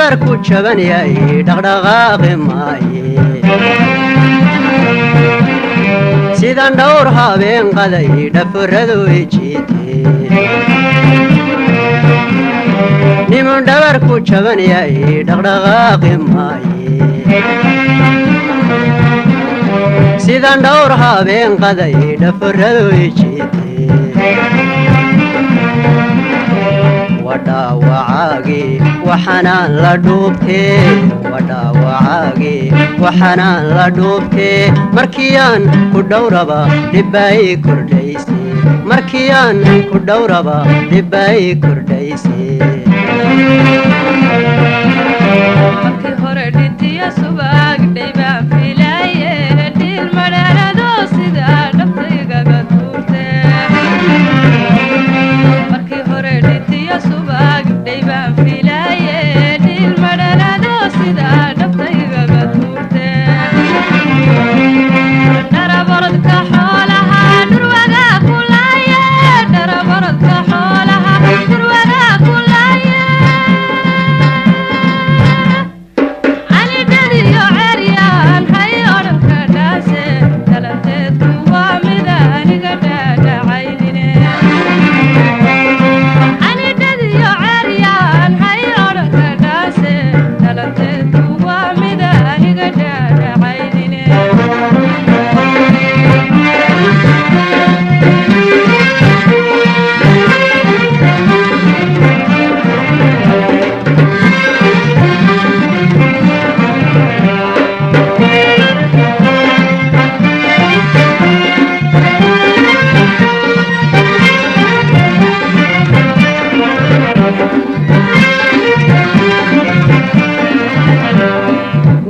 dhabarku jaban yahay dhaqdhaqaaqi maaye sidaan dhowr habeen qaday dhafaradu i jiitee niman dhabarku jaban yahay dhaqdhaqaaqi maaye sidaan dhowr habeen qaday dhafaradu i jiitee wadhaawacaagii waxanaan la dhuubtee wadhaawacaagii waxanaan la dhuubtee markiyaan ku dhowraba dhibbay kordhaysay markiyaan ku dhowraba dhibbay kordhaysay markii hore dhintiya subag dhaybaan filaaye dhil madhaanado sida dhabtaygaga tuurtee markii hore dhintiya subag dhaybaan filaaye dhil madhaanado sida dhabtaygaga tuurtee dharabarodka xoolaha dhurwaga kulaaye dharabarodka xoolaha dhurwaga kulaaye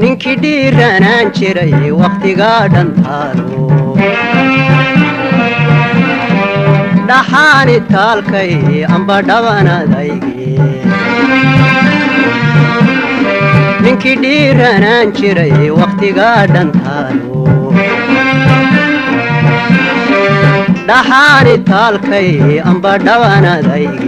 ninkii dhiiranaan jiray waqtigaa dhantaalo dhaxaani taalkay amba dhabanadayge ninkii dhiiranaan jiray waqtigaa dhantaalo dhaxaani taalkay amba dhabanadayge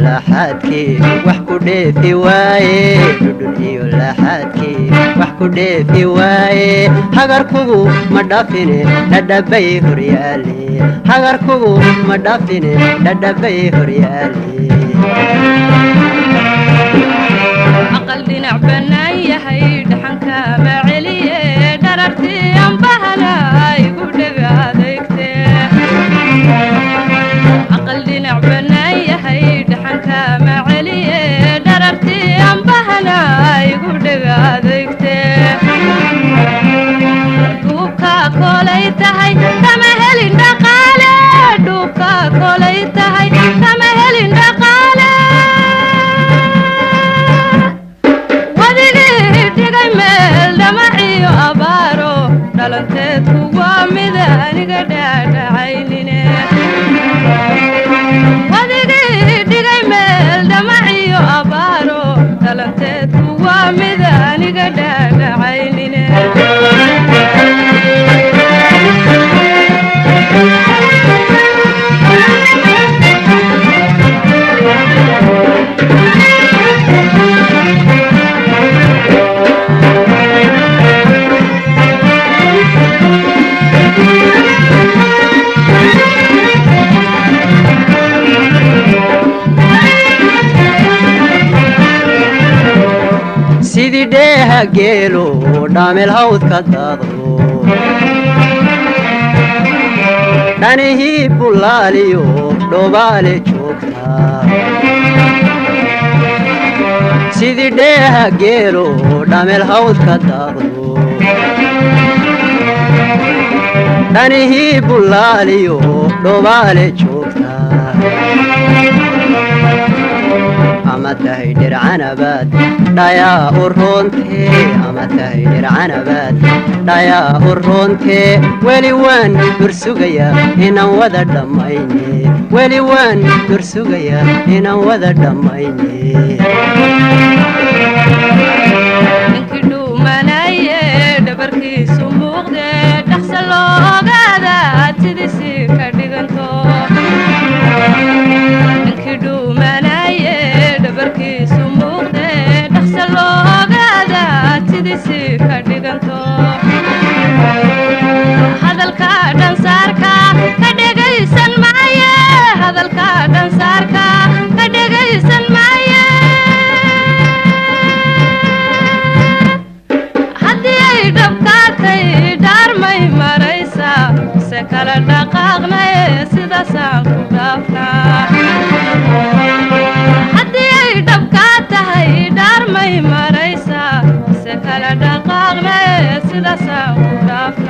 laxaadkii wax ku dheefi waaye dhudhun iyo laxaadkii wax ku dheefi waaye hagarkugu ma dhafine dhadhabay horyaale hagarkugu ma dhafine dhadhabay horyaale aqal dhinac bannaan yahay dhaxanka ma celiye dharartii ambahana igu dhega adeegtee aqal dhinac bannaan yahay dhaxanka ma celiye dharartii ambahana igu dhega adeegtee dhuubka kolay tahay kama helin dhaqaale dhuubka kolay tahay kama helin dhaqaale wadigii dhigay meel dhamaciyo abaaro dhalanteedku waa mid aniga dhaadhacaynine wadigii dhigay meel dhamaciyo abaaro dhalanteedku waa mid aniga dhaadhacaynine sidii dheeha geelo dhaamel hawdka daadlo dhanihii bullaaliyo dhobaale joogtaa sidii dheeha geelo dhaamel hawdka daadlo dhanihii bullaaliyo dhobaale joogtaa ama tahay dhircanabaad dhayaa u roontee ama tahay dhircanabaad dhayaa u roontee weli waan dursugayaa inaan wada dhammayne weli waan dursugayaa inaan wada dhammayne ninkii dhuumanaye dhabarkiisu muuqdee dhaqsa loo ogaada sidiisii ka dhiganto ninkii dhuuma sidaasaan ku dhaafnaa haddii ay dhabkaa tahay dhaarmay maraysaa se kala dhaqaaqne sidaasaan ku dhaafnaa